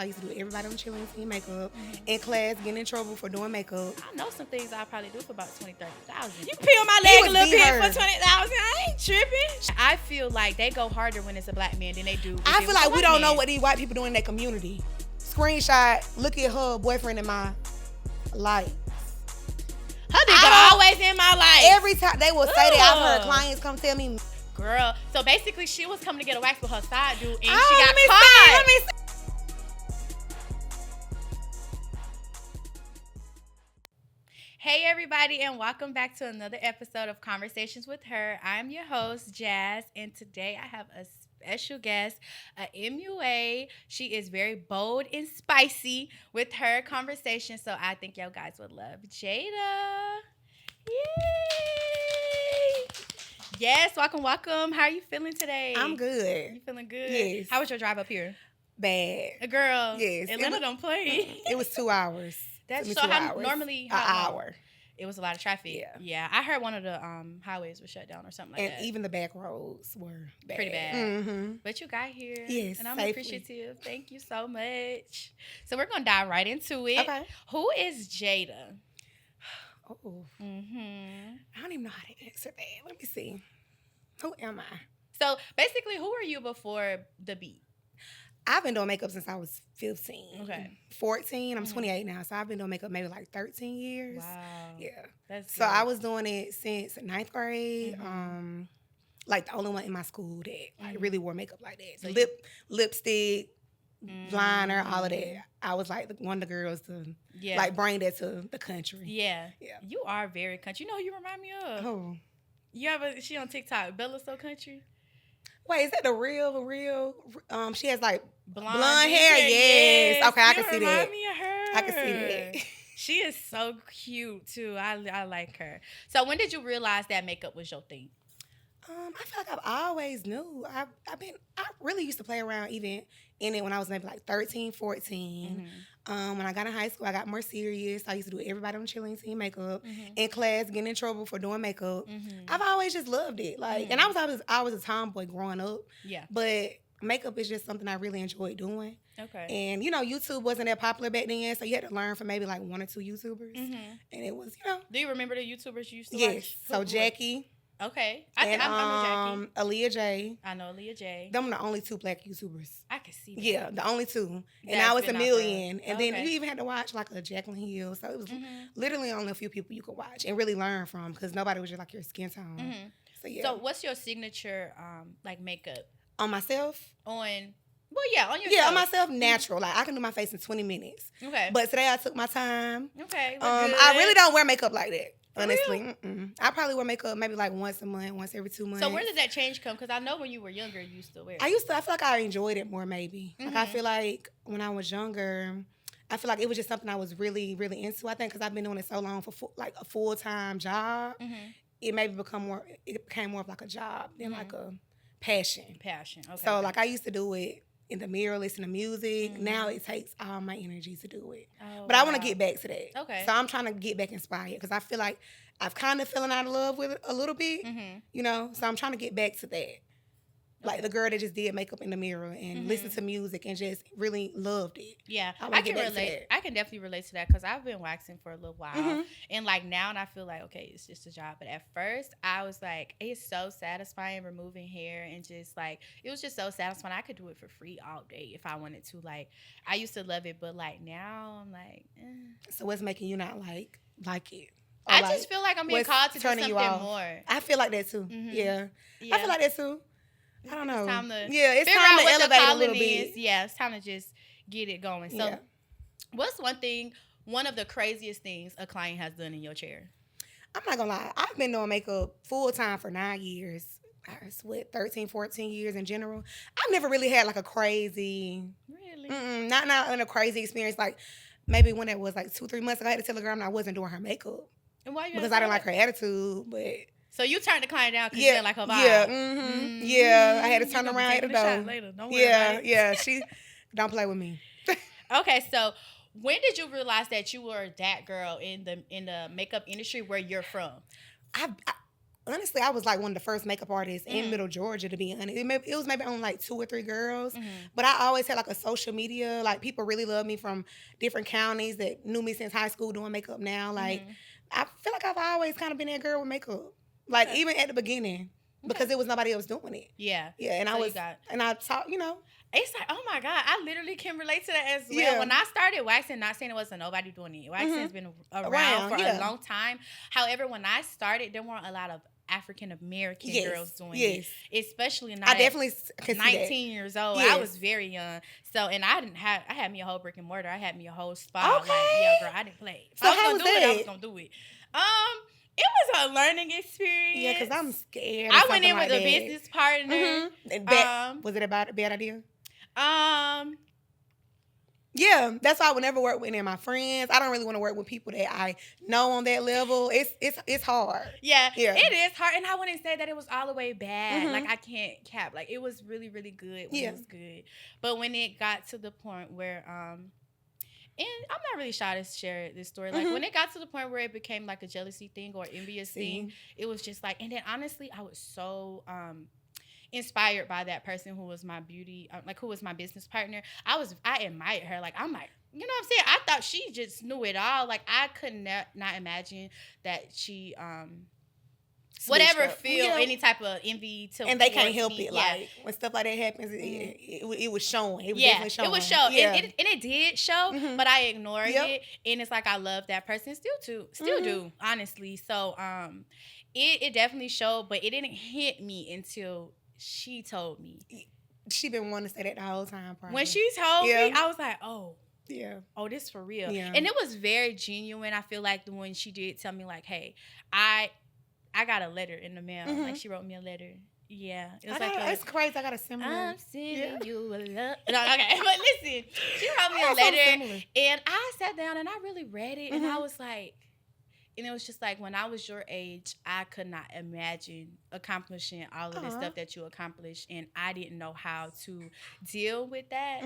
I used to do everybody on chilling team makeup. In class, getting in trouble for doing makeup. I know some things I'll probably do for about 20,000-30,000. You peel my leg a little bit for 20,000. I ain't tripping. I feel like they go harder when it's a black man than they do. I feel like we don't know what these white people do in their community. Screenshot, look at her boyfriend in my life. Her nigga always in my life. Every time they will say that, I've heard clients come tell me. Girl, so basically she was coming to get a wax with her side dude and she let got me caught. see, let me see. Hey everybody, and welcome back to another episode of Conversations with Her. I'm your host, Jass, and today I have a special guest, a MUA. She is very bold and spicy with her conversation, so I think y'all guys would love Jada. Yay! Yes, welcome. How are you feeling today? I'm good. You feeling good? Yes. How was your drive up here? Bad. A girl. Yes. Atlanta don't play. It was 2 hours. That's Took so me 2 how hours. normally an hour. It was a lot of traffic. Yeah. I heard one of the highways was shut down or something like that. And even the back roads were bad. Pretty bad. Mm-hmm. But you got here. Yes, and I'm safely. appreciative. Thank you so much. So we're gonna dive right into it. Okay. Who is Jada? Oh. Mm-hmm. I don't even know how to answer that. Let me see. Who am I? So basically, who were you before the beat? I've been doing makeup since I was 15. Okay. 14. I'm 28 now, so I've been doing makeup maybe like 13 years. Wow. Yeah. That's So good. I was doing it since 9th grade. Like the only one in my school that like really wore makeup like that. So Lipstick, liner, all of that. I was like one of the girls to like bring that to the country. Yeah. Yeah. You are very country. You know who you remind me of? Oh. She on TikTok, Bella So Country. Wait, is that the real? She has like Blonde hair. Yes. Okay, I can see that. Remind me of her. I can see that. She is so cute too. I like her. So when did you realize that makeup was your thing? I feel like I've always knew. I really used to play around even in it when I was maybe like 13, 14. When I got in high school, I got more serious. I used to do everybody on chilling team makeup. In class, getting in trouble for doing makeup. I've always just loved it. Like, and I was a tomboy growing up. Yeah. But makeup is just something I really enjoyed doing. Okay. And, YouTube wasn't that popular back then, so you had to learn from maybe like 1 or 2 YouTubers. And it was, Do you remember the YouTubers you used to yes. watch? So Jackie. Okay. I know Jackie. Aaliyah J. I know Aaliyah J. Them are the only 2 black YouTubers. I can see that. Yeah, the only 2. And That's now it's been a out million. there. And then you even had to watch like a Jacqueline Hill. So it was literally only a few people you could watch and really learn from because nobody was just like your skin tone. So yeah. So what's your signature like makeup? On myself? On yourself. Yeah, on myself, natural. Like I can do my face in 20 minutes. Okay. But today I took my time. Okay. I really don't wear makeup like that. Honestly, I probably wear makeup maybe like once a month, once every 2 months. So where did that change come? Because I know when you were younger, you used to wear it. I feel like I enjoyed it more maybe. Like I feel like when I was younger, I feel like it was just something I was really, really into. I think because I've been doing it so long for like a full-time job, it became more of like a job than like a passion. Okay. So like I used to do it in the mirror, listen to music. Now it takes all my energy to do it. But I want to get back to that. Okay. So I'm trying to get back inspired because I feel like I've kind of fallen out of love with it a little bit, So I'm trying to get back to that. Like the girl that just did makeup in the mirror and listened to music and just really loved it. Yeah, I can relate. I can definitely relate to that because I've been waxing for a little while. And like now and I feel like, okay, it's just a job. But at first I was like, it's so satisfying removing hair and just like, it was just so satisfying. I could do it for free all day if I wanted to. Like I used to love it, but like now I'm like, So what's making you not like it? Or I just feel like I'm being called to do something more. I feel like that too. Yeah. I feel like that too. I don't know. It's time to it's time to elevate a little bit. Yeah, it's time to just get it going. So what's one of the craziest things a client has done in your chair? I'm not gonna lie. I've been doing makeup full time for 9 years. I sweat 13, 14 years in general. I've never really had like a crazy, not in a crazy experience. Like maybe when it was like 2-3 months ago, I had to tell a girl I wasn't doing her makeup. And why you? Because I didn't like her attitude, but. So you turned the client down because you didn't like her vibe. Yeah, yeah. I had to turn around at the door. Later. Don't worry about it. Yeah. She don't play with me. Okay, so when did you realize that you were that girl in the makeup industry where you're from? honestly, I was like one of the first makeup artists in Middle Georgia, to be honest. It was maybe only like 2 or 3 girls, but I always had like a social media. Like people really love me from different counties that knew me since high school doing makeup now. Like I feel like I've always kind of been that girl with makeup. Like even at the beginning, because there was nobody else doing it. Yeah. Yeah, and so I taught, It's like, oh my God, I literally can relate to that as well. Yeah. When I started waxing, not saying it wasn't nobody doing it. Waxing has been around for a long time. However, when I started, there weren't a lot of African American girls doing it. Especially not I definitely 19 years old. I was very young. So, and I had me a whole brick and mortar. I had me a whole spa. Okay. Like, yeah, girl, I didn't play. So I was going to do it. It was a learning experience. Yeah, because I'm scared. I went in with a business partner. Was it a bad idea? Yeah, that's why I would never work with any of my friends. I don't really want to work with people that I know on that level. It's hard. Yeah, it is hard. And I wouldn't say that it was all the way bad. Like, I can't cap. Like, it was really, really good when it was good. But when it got to the point where, and I'm not really shy to share this story. Like, when it got to the point where it became like a jealousy thing or envious thing, it was just like, and then honestly, I was so, inspired by that person who was my who was my business partner. I admired her. Like, I'm like, you know what I'm saying? I thought she just knew it all. Like, I could not imagine that she whatever feel any type of envy to, and they can't help me. it. Like when stuff like that happens, it was showing. It was definitely showing. It was show. Yeah. It did show, but I ignored it. And it's like I love that person still do, honestly. So it definitely showed, but it didn't hit me until she told me. She been wanting to say that the whole time. Probably. When she told me, I was like, oh. Yeah. Oh, this for real. Yeah. And it was very genuine. I feel like when she did tell me, like, hey, I got a letter in the mail. Like, she wrote me a letter. Yeah. It was it's crazy. I got a similar. I'm sending you a love. No, okay. But listen, she wrote me a letter. And I sat down and I really read it. And I was like, and it was just like, when I was your age, I could not imagine accomplishing all of the stuff that you accomplished. And I didn't know how to deal with that.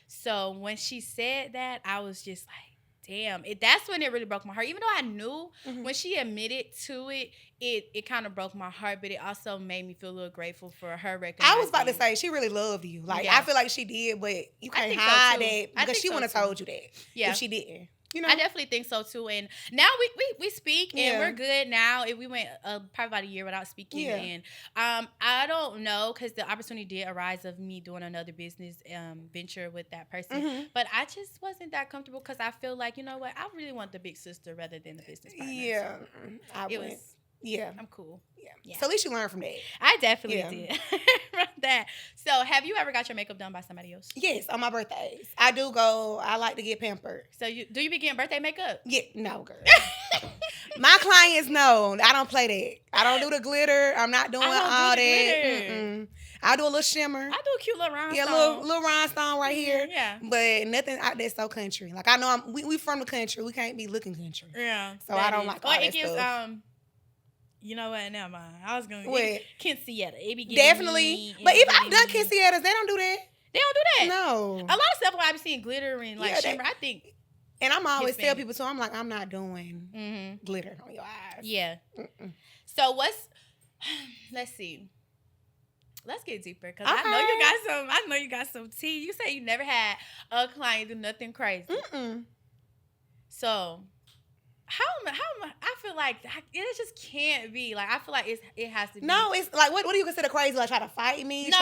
So when she said that, I was just like, damn. That's when it really broke my heart. Even though I knew when she admitted to it, it kind of broke my heart. But it also made me feel a little grateful for her recognizing. I was about to say, she really loved you. Like, I feel like she did, but you can't hide that. Because she wouldn't have told you that if she didn't. You know? I definitely think so too, and now we speak and we're good now. We went probably about a year without speaking, and I don't know, because the opportunity did arise of me doing another business venture with that person, but I just wasn't that comfortable because I feel like, you know what, I really want the big sister rather than the business partner. Yeah, so yeah, I'm cool. Yeah. So at least you learned from that. I definitely did from that. So have you ever got your makeup done by somebody else? Yes, on my birthdays. I do go. I like to get pampered. So do you be getting birthday makeup? Yeah, no, girl. My clients know I don't play that. I don't do the glitter. I'm not doing all that. I do a little shimmer. I do a cute little rhinestone. Yeah, little rhinestone right here. Yeah. But nothing out there so country. Like, I know we from the country. We can't be looking country. Yeah. So I don't like all that stuff. You know what? Never mind. I was going to get Kinsietta. It be definitely. But even I've done Kinsiettas. They don't do that. They don't do that. No. A lot of stuff when I be seeing glitter and like shimmer, I think. And I'm always tell people too, I'm like, I'm not doing glitter on your eyes. Yeah. So let's see. Let's get deeper, because I know you got some tea. You say you never had a client do nothing crazy. So how I feel like it just can't be. Like, I feel like it has to be. No, it's like, what do you consider crazy? Like, try to fight me? No.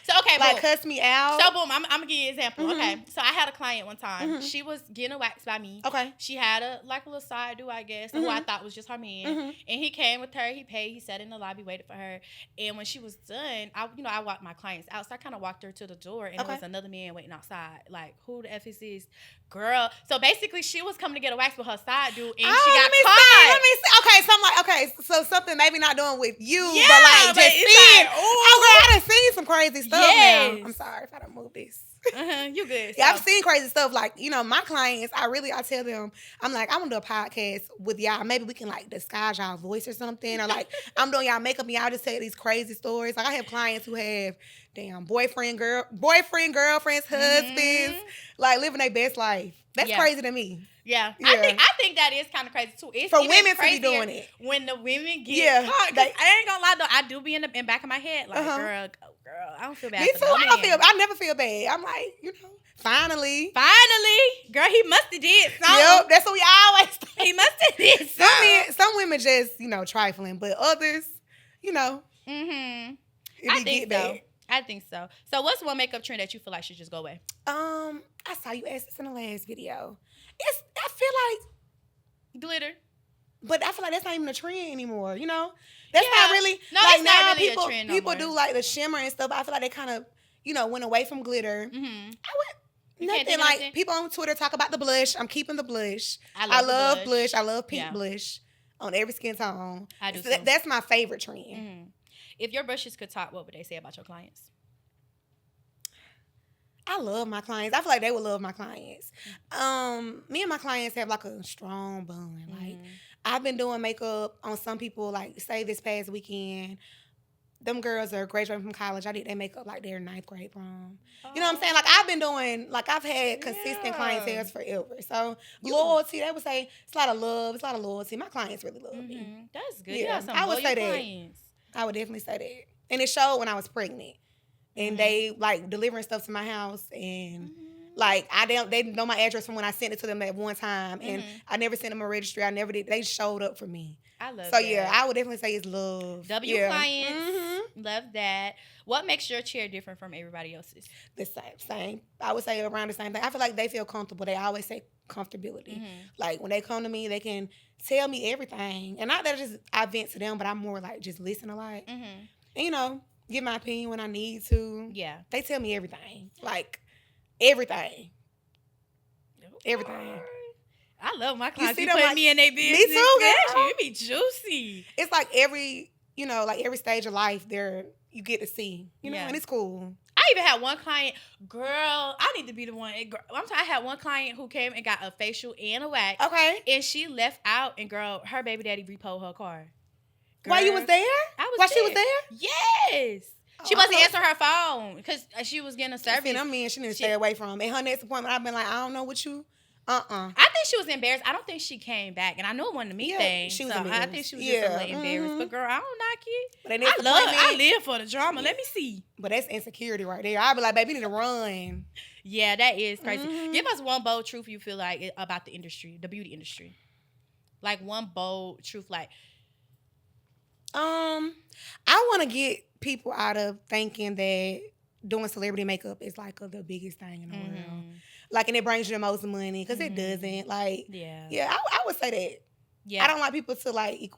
So, okay, like, cuss me out? So, boom, I'm going to give you an example. Okay, so I had a client one time. She was getting a wax by me. Okay. She had a little side do, I guess, who I thought was just her man. And he came with her. He paid. He sat in the lobby, waited for her. And when she was done, I walked my clients out. So I kind of walked her to the door, and there was another man waiting outside. Like, who the F is this girl? So basically, she was coming to get a wax with her side dude, and she got caught. Let me see. Okay, so I'm like, so something maybe not doing with you, but like just seeing. Like, oh, girl, I done seen some crazy stuff now. I'm sorry if I don't move this. You good. Yeah, I've seen crazy stuff. Like, my clients, I tell them, I'm like, I want to do a podcast with y'all. Maybe we can like disguise y'all voice or something. Or like, I'm doing y'all makeup and y'all just tell these crazy stories. Like, I have clients who have boyfriend, girlfriends, husbands, like living their best life. That's crazy to me. Yeah. Yeah. I think that is kind of crazy too. It's For even women to be crazier doing it. when the women get Yeah, caught. 'Cause I ain't gonna lie though, I do be in the back of my head like, girl, I don't feel bad. Me for too. no man. I never feel bad. I'm like, finally, girl, he must have did something. Yep, that's what we always think. He must have did something. Some women just trifling, but others, Mm-hmm. I think so. I think so. So what's one makeup trend that you feel like should just go away? I saw you ask this in the last video. I feel like glitter. But I feel like that's not even a trend anymore, That's Yeah. not really. No, like it's now not really people, a trend no people more. do like the shimmer and stuff. But I feel like they kind of, went away from glitter. Mm-hmm. Nothing like nothing? people on Twitter talk about the blush. I'm keeping the blush. I love I the blush. I love pink Yeah. blush on every skin tone. I do So too. that's my favorite trend. Mm-hmm. If your brushes could talk, what would they say about your clients? I love my clients. I feel like they would love my clients. Me and my clients have like a strong bond. Like I've been doing makeup on some people. Like say this past weekend, them girls are graduating from college. I did their makeup like their 9th grade prom. You know what I'm saying? Like I've been doing, like I've had consistent clientele forever. So loyalty, they would say it's a lot of love. It's a lot of loyalty. My clients really love me. That's good. Yeah, Some I would say clients. that. I would definitely say that. And it showed when I was pregnant. And they like delivering stuff to my house, and like they know my address from when I sent it to them at one time, and I never sent them a registry. I never did. They showed up for me. I love. So that. yeah, I would definitely say it's love. Clients, love that. What makes your chair different from everybody else's? The same. I would say around the same thing. I feel like they feel comfortable. They always say comfortability. Like when they come to me, they can tell me everything, and not that I vent to them, but I'm more like just listen a lot, and give my opinion when I need to. Yeah. They tell me everything. Like, everything. Everything. I love my clients. You You put me in their business. Me too, girl. It be juicy. It's like every stage of life you get to see, Yeah. and it's cool. I even had one client, girl, I need to be the one. I had one client who came and got a facial and a wax. Okay. And she left out, and girl, her baby daddy repoed her car. While you was there? While she was there? Yes. She wasn't answering her phone because she was getting a service. See, them men she need to stay away from. And her next appointment, I've been like, I don't know what you. I think she was embarrassed. I don't think she came back, and I know it wasn't a me thing. She was so embarrassed. I think she was just a little embarrassed. But girl, I don't knock it. But I live for the drama. Let me see. But that's insecurity right there. I'd be like, baby, you need to run. Yeah, that is crazy. Give us one bold truth you feel like about the industry, the beauty industry. Like one bold truth, like. I want to get people out of thinking that doing celebrity makeup is like the biggest thing in the world. Like, and it brings you the most money because it doesn't. Like, yeah, I would say that. Yeah, I don't like people to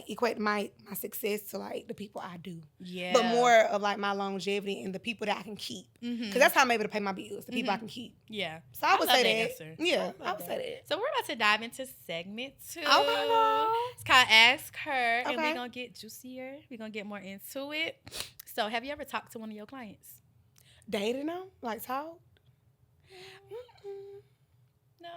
equate my success to like the people I do. Yeah, but more of like my longevity and the people that I can keep. Because that's how I'm able to pay my bills. The people I can keep. Yeah. So I would say that. Answer. Yeah, I would say that. So we're about to dive into segment 2. Okay. It's called Ask Her, and we're gonna get juicier. We're gonna get more into it. So, have you ever talked to one of your clients? Dated them? Like talk? No.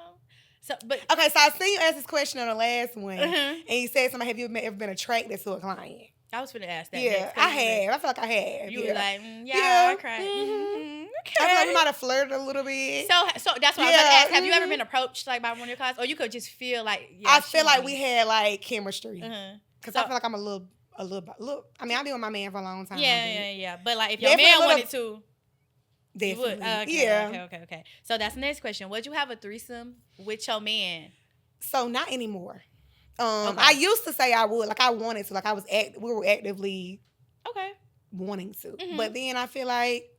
So, but okay, so I seen you ask this question on the last one, and you said somebody, have you ever been attracted to a client? I was gonna ask that. Yeah, next, I have. I feel like I have. You were like, I cried. Okay. I feel like we might have flirted a little bit. So that's what I was gonna ask. Have you ever been approached like by one of your clients, or you could just feel like? I feel like we had like chemistry because I feel like I'm a little. I mean, I've been with my man for a long time. Yeah. But like, if your man wanted to. Definitely. You would? Okay. So that's the next question. Would you have a threesome with your man? So not anymore. I used to say I would. Like I wanted to. Like we were actively wanting to. But then I feel like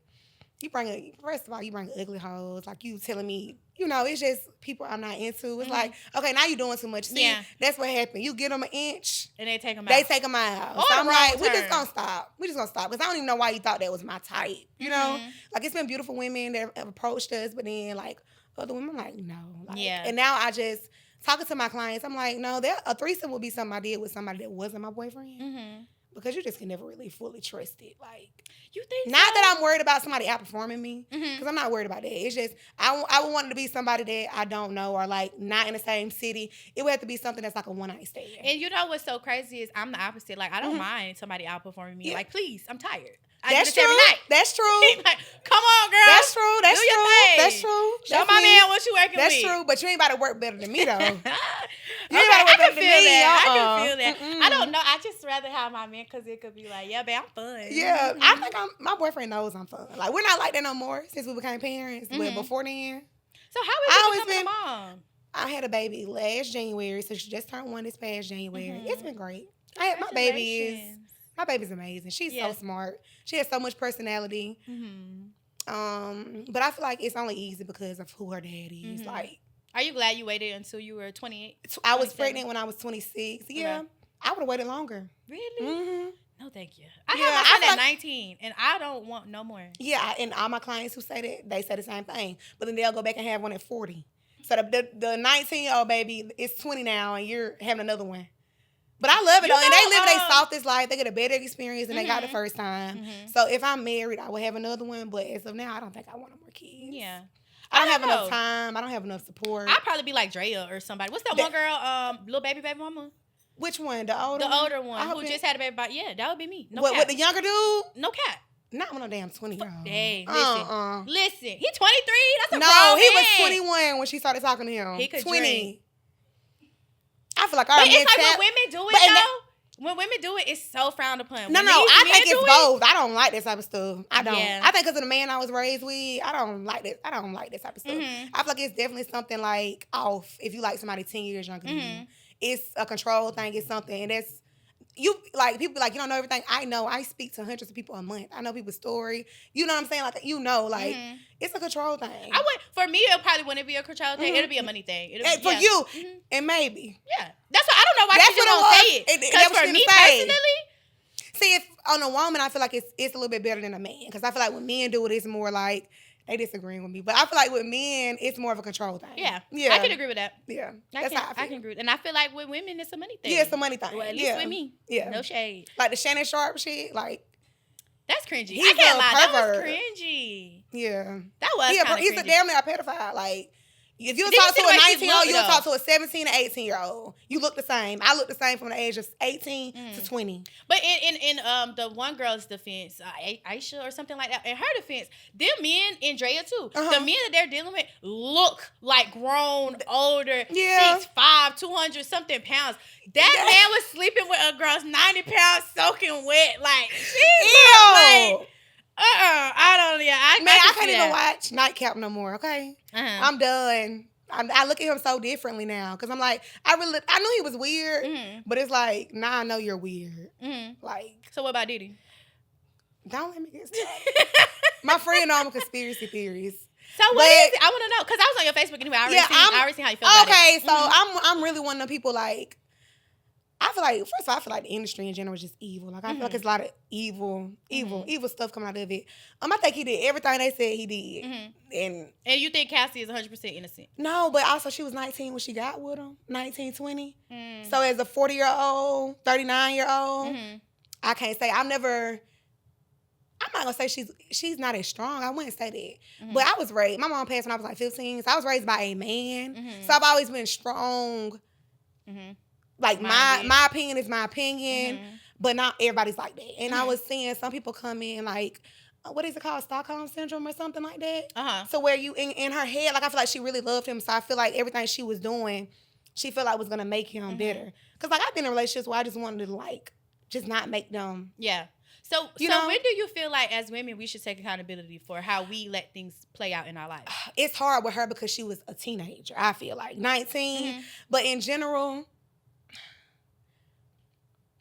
first of all, you bring ugly hoes. Like you telling me, it's just people I'm not into. It's like, okay, now you're doing too much. See, that's what happened. You get them an inch. And they take them out. So I'm like, we're just going to stop. Because I don't even know why you thought that was my type. You know? Like, it's been beautiful women that have approached us, but then, like, other women, I'm like, no. Like, and now I just, talking to my clients, I'm like, no, a threesome would be something I did with somebody that wasn't my boyfriend. Because you just can never really fully trust it. Like, you think not that I'm worried about somebody outperforming me, because I'm not worried about that. It's just I would want it to be somebody that I don't know or like not in the same city. It would have to be something that's like a one-night stand. And you know what's so crazy is I'm the opposite. Like I don't mind somebody outperforming me. Like please, I'm tired. I That's do this every true. night. That's true. He's like, come on, girl. That's true. That's do your true. thing. That's true. Show That's my me. man what you working That's with. true. But you ain't about to work better than me though. You ain't Okay, about to work I can better feel than me. that. I Uh-uh. can feel that. Mm-mm. I don't know. I just rather have my man because it could be like, yeah, babe, I'm fun. Yeah, I think my boyfriend knows I'm fun. Like we're not like that no more since we became parents. But before then, So how is I it always becoming been- a mom? I had a baby last January, so she just turned 1 this past January. It's been great. My baby's amazing. She's so smart. She has so much personality. But I feel like it's only easy because of who her dad is. Like, are you glad you waited until you were 28? I was pregnant when I was 26. Yeah, Okay. I would have waited longer. Really? Mm-hmm. No, thank you. I Yeah, had my I son feel at like- 19, and I don't want no more. Yeah, and all my clients who say that, they say the same thing. But then they'll go back and have one at 40. So the 19-year-old baby is 20 now, and you're having another one. But I love it, though. And they live their softest life. They get a better experience than they got the first time. So if I'm married, I will have another one. But as of now, I don't think I want no more kids. Yeah. I don't have enough time. I don't have enough support. I'd probably be like Drea or somebody. What's that one girl, little baby mama? Which one? The older one who just had a baby. Yeah, that would be me. No what, cap. with the younger dude? No cap. Not with no damn 20-year-old. Hey, listen. He 23. That's a grown No, he man. was 21 when she started talking to him. He could 20. drink. I feel like But it's like when women do it, though. When women do it, it's so frowned upon. No, I think it's both. I don't like this type of stuff. I don't. Yeah. I think because of the man I was raised with, I don't like this. I don't like this type of stuff. I feel like it's definitely something like off if you like somebody 10 years younger than you. It's a control thing. It's something. And that's, you, like, people be like, you don't know everything. I know. I speak to hundreds of people a month. I know people's story. You know what I'm saying? Like, like, it's a control thing. For me, it probably wouldn't be a control thing. It'll be a money thing. For you, and maybe. Yeah. That's why I don't know why she don't say it. Because for me personally, see, if on a woman, I feel like it's a little bit better than a man. Because I feel like when men do it, it's more like, they disagree with me. But I feel like with men, it's more of a control thing. Yeah. I can agree with that. Yeah. That's how I feel. I can agree with that. And I feel like with women, it's a money thing. Yeah, it's a money thing. Well, at least with me. Yeah. No shade. Like the Shannon Sharp shit, like. That's cringy. He's I can't lie. pervert. That was cringy. Yeah. That was kind of he's cringy. damn near a pedophile. Like, if you Did talk you to see a the way she 19-year-old, looked, you'll though? talk to a 17 or 18-year-old. You look the same. I look the same from the age of 18 to 20. But in the one girl's defense, Aisha or something like that, in her defense, them men and Drea too, the men that they're dealing with look like grown, older, 6'5", 200 something pounds. That man was sleeping with a girl's 90 pounds soaking wet. Like, Ew. I can't even watch Nightcap no more, okay? I'm done. I look at him so differently now because I'm like, I knew he was weird, but it's like, now I know you're weird. Like, so what about Diddy? Don't let me get started. My friend know I'm a conspiracy theorist. So what is it? I want to know because I was on your Facebook anyway. I already seen how you feel about it. Okay, so I'm really one of them people like. I feel like, first of all, I feel like the industry in general is just evil. Like, I feel like it's a lot of evil stuff coming out of it. I think he did everything they said he did. And you think Cassie is 100% innocent? No, but also she was 19 when she got with him. 19, 20. So as a 40-year-old, 39-year-old, I can't say. I'm not going to say she's not as strong. I wouldn't say that. But I was raised. My mom passed when I was like 15. So I was raised by a man. So I've always been strong. Like, my opinion is my opinion, but not everybody's like that. And I was seeing some people come in, like, what is it called? Stockholm Syndrome or something like that? So where you, in her head, like, I feel like she really loved him. So I feel like everything she was doing, she felt like was going to make him better. Because, like, I've been in relationships where I just wanted to, like, just not make them. Yeah. So when do you feel like, as women, we should take accountability for how we let things play out in our lives? It's hard with her because she was a teenager, I feel like. 19. But in general,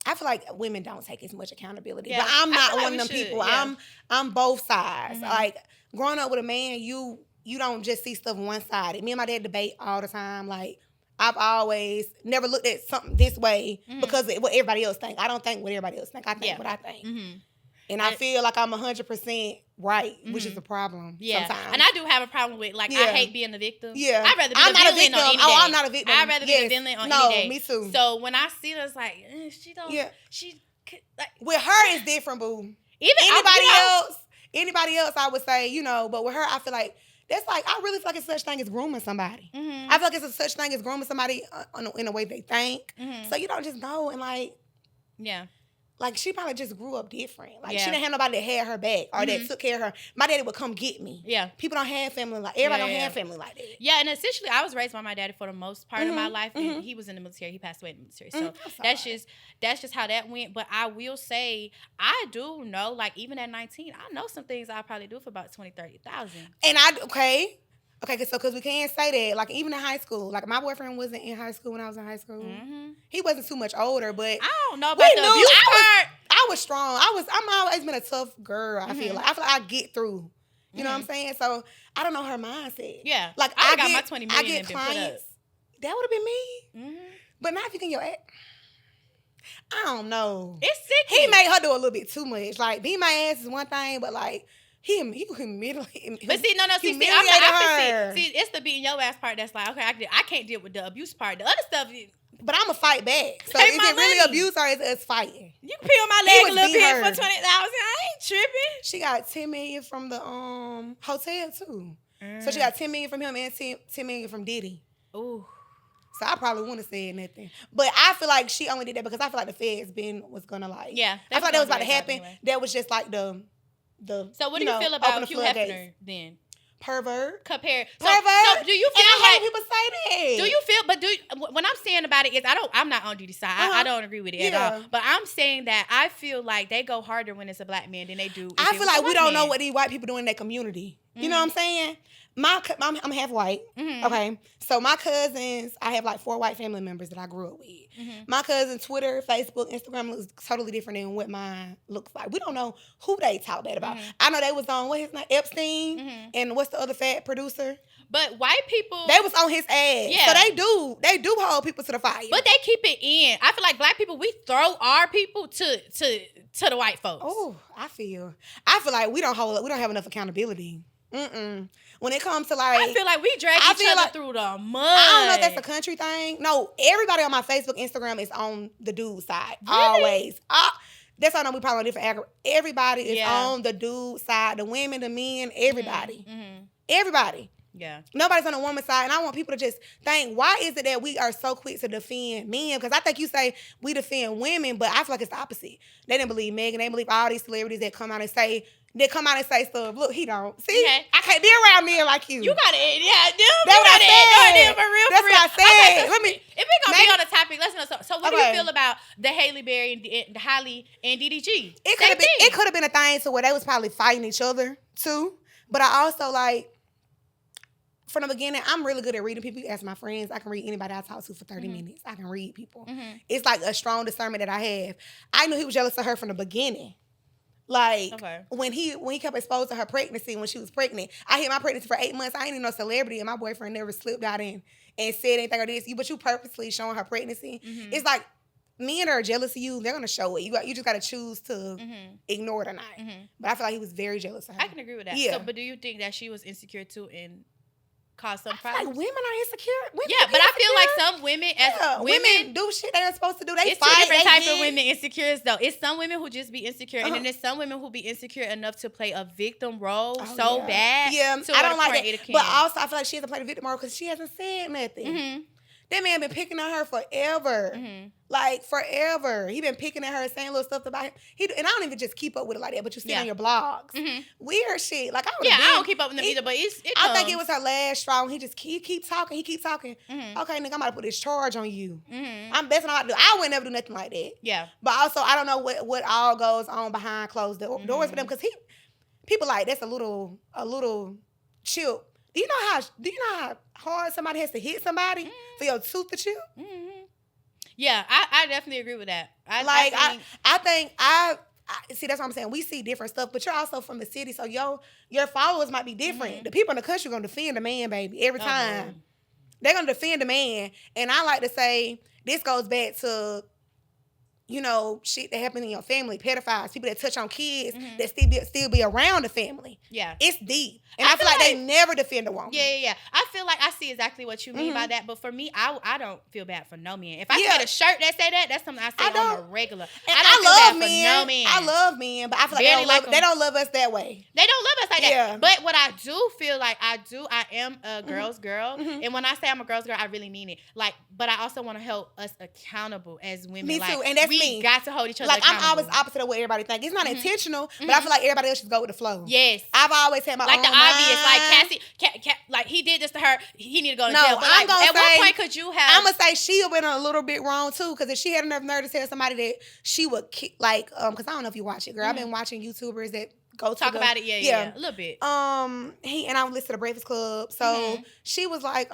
I feel like women don't take as much accountability. Yeah. But I'm not one of them people. Yeah. I'm both sides. Like, growing up with a man, you don't just see stuff one-sided. Me and my dad debate all the time. Like, I've always never looked at something this way because of what everybody else think. I don't think what everybody else think. I think what I think. And I feel like I'm 100% right, which is a problem sometimes. And I do have a problem with, like, I hate being the victim. Yeah. I'd rather be the villain on any day. I'm not a victim. I'd rather be the villain on any day. No, me too. So when I see her, it's like, she don't, she, like. With her, it's different, boo. Anybody else, I would say, but with her, I feel like, that's like, I really feel like it's such thing as grooming somebody. I feel like it's a such thing as grooming somebody in a way they think. So you don't just go and like. Yeah. like, she probably just grew up different. Like, Yeah. she didn't have nobody that had her back or that took care of her. My daddy would come get me. Yeah. People don't have family like, everybody don't have family like that. Yeah, and essentially, I was raised by my daddy for the most part of my life, and he was in the military. He passed away in the military. So that's just how that went. But I will say, I do know, like, even at 19, I know some things I'll probably do for about 20,000, 30,000. And Okay, so because we can't say that, like, even in high school, like, my boyfriend wasn't in high school when I was in high school. Mm-hmm. He wasn't too much older, but I don't know about the abuse part. I was strong. I'm always been a tough girl. I feel like I get through. You know what I'm saying? So I don't know her mindset. Yeah, like I got my 20 million. I get clients. That would have been me. Mm-hmm. But now if you can I don't know. It's sick. He made her do a little bit too much. Like, beat my ass is one thing, but like. He humiliated. But see, no, see, I'm the opposite. See, it's the beating your ass part that's like, okay, I can't deal with the abuse part. The other stuff, but I'm going to fight back. So is it really abuse or is it us fighting? You can peel my leg a little bit for 20,000. I ain't tripping. She got $10 million from the hotel too. So she got $10 million from him and $10 million from Diddy. Ooh. So I probably wouldn't have said nothing. But I feel like she only did that because I feel like the feds was going to like. Yeah. I thought that was about to happen. Anyway. That was just like the so what do you feel about Hugh Hefner then? Pervert. So do you feel and I hate people say that. Do you feel? What I'm saying about it is I'm not on Diddy's side. I don't agree with it at all. But I'm saying that I feel like they go harder when it's a black man than they do. I feel like we don't know what these white people do in their community. You know what I'm saying? I'm half white. Mm-hmm. Okay. So my cousins, I have like 4 white family members that I grew up with. Mm-hmm. My cousins, Twitter, Facebook, Instagram looks totally different than what mine looks like. We don't know who they talk bad about. Mm-hmm. I know they was on, what his name? Epstein. And what's the other fat producer? But white people, they was on his ass. Yeah. So they do hold people to the fire. But they keep it in. I feel like black people, we throw our people to the white folks. Oh, I feel like we don't have enough accountability. When it comes to like, I feel like we drag each other through the mud. I don't know if that's a country thing. No, everybody on my Facebook, Instagram is on the dude side. Really? Always. That's how I know we probably on different. Everybody is on the dude side. The women, the men, everybody. Mm-hmm. Everybody. Yeah. Nobody's on the woman's side. And I want people to just think, why is it that we are so quick to defend men? Because I think you say we defend women, but I feel like it's the opposite. They didn't believe Megan. They believe all these celebrities that come out and say stuff. Look, he don't. See? Okay. I can't be around men like you. You gotta, that's what I said. For real. That's what I said. Okay, so if we're gonna be on the topic, let's know. So what do you feel about the Halle Berry and the Halle and DDG? It could have been a thing to where they was probably fighting each other too. But I also like, from the beginning, I'm really good at reading people. You ask my friends, I can read anybody I talk to for 30 minutes. I can read people. Mm-hmm. It's like a strong discernment that I have. I knew he was jealous of her from the beginning. Like, when he kept exposing her pregnancy when she was pregnant. I hid my pregnancy for 8 months. I ain't even no celebrity, and my boyfriend never slipped out and said anything or this. But you purposely showing her pregnancy. Mm-hmm. It's like, men are jealous of you. They're going to show it. You just got to choose to ignore it or not. Mm-hmm. But I feel like he was very jealous of her. I can agree with that. Yeah. So, but do you think that she was insecure too and cause some problems? Like, women are insecure. But I feel like some women, women do shit they ain't supposed to do. It's fight. Two different types of women insecure though. It's some women who just be insecure, and then there's some women who be insecure enough to play a victim role bad. Yeah, I don't like that. But also, I feel like she hasn't played a victim role because she hasn't said nothing. Mm-hmm. That man been picking on her forever. Mm-hmm. Like, forever. He been picking at her, saying little stuff about him. And I don't even just keep up with it like that, but you see on your blogs. Mm-hmm. Weird shit. Like, I don't keep up with them either, but I think it was her last straw. He just keep talking. He keep talking. Mm-hmm. Okay, nigga, I'm about to put this charge on you. Mm-hmm. That's what I do. I would never do nothing like that. Yeah. But also, I don't know what all goes on behind closed doors for them, because people like, that's a little chip. Do you know how hard somebody has to hit somebody for your tooth to chip? Mm-hmm. Yeah, I definitely agree with that. I think see, that's what I'm saying. We see different stuff, but you're also from the city, so your followers might be different. Mm-hmm. The people in the country are gonna defend the man, baby, every time. Mm-hmm. They're gonna defend the man, and I like to say this goes back to, shit that happened in your family, pedophiles, people that touch on kids that still be around the family. Yeah, it's deep. And I feel like they never defend a woman. Yeah. I feel like I see exactly what you mean by that. But for me, I don't feel bad for no man. If I get a shirt that say that's something I say on a regular. And I don't feel love bad men. For no man. I love men, but I feel like they don't love us that way. They don't love us like that. But what I do feel like I am a girl's girl. Mm-hmm. And when I say I'm a girl's girl, I really mean it. Like, but I also want to hold us accountable as women. Me too. Like, and that's me. We got to hold each other like accountable. I'm always opposite of what everybody thinks. It's not intentional, but I feel like everybody else should go with the flow. Yes. I've always had my like own the obvious, mind. like Cassie, like he did this to her. He need to go to No, jail. But I'm like, gonna at what say- point could you have? I'm gonna say she went a little bit wrong too, because if she had enough nerve to tell somebody that she would because I don't know if you watch it, girl. I've been watching YouTubers that go to Talk about it, yeah, a little bit. He and I listened to the Breakfast Club, so she was like,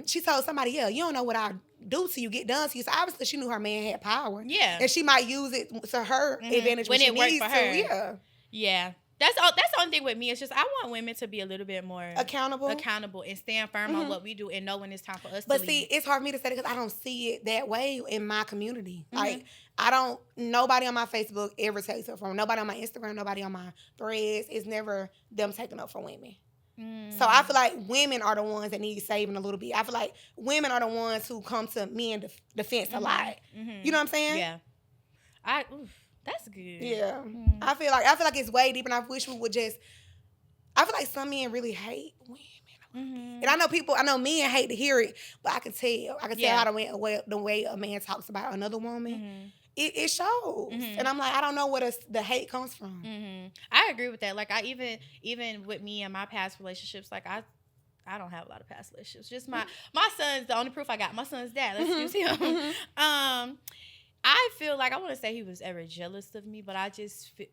she told somebody, yeah, you don't know what I do to you, get done to you. So obviously she knew her man had power, Yeah, and she might use it to her advantage when it worked for her. Yeah. That's the only thing with me. It's just I want women to be a little bit more accountable and stand firm on what we do and know when it's time for us but to see, leave. it's hard for me to say because I don't see it that way in my community. Like, nobody on my Facebook ever takes up from, nobody on my Instagram, nobody on my threads. It's never them taking up for women. So I feel like women are the ones that need saving a little bit. I feel like women are the ones who come to me in defense a lot. You know what I'm saying? Yeah. That's good. Yeah. I feel like it's way deep, and I wish we would just. I feel like some men really hate women, and I know men hate to hear it, but I can tell. I can tell how the way a man talks about another woman. It shows, and I'm like, I don't know where the hate comes from. I agree with that. Like, I even with me and my past relationships, like I don't have a lot of past relationships. Just my son's the only proof I got. My son's dad. Let's use him. I feel like I want to say he was ever jealous of me, but I just feel.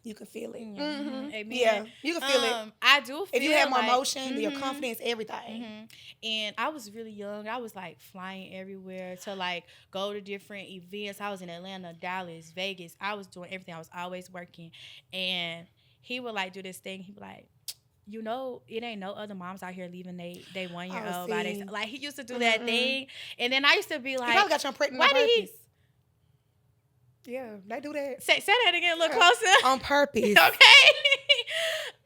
You can feel it. Amen. Yeah, you can feel it. I do feel if you have more like, emotion, your confidence, everything. And I was really young. I was like flying everywhere to like go to different events. I was in Atlanta, Dallas, Vegas. I was doing everything. I was always working. And he would like do this thing. He'd be like, you know, it ain't no other moms out here leaving they 1 year old by themselves. Like, he used to do that thing. And then I used to be like, he probably got you pregnant on purpose. Yeah, they do that. Say that again a little closer. On purpose. Okay.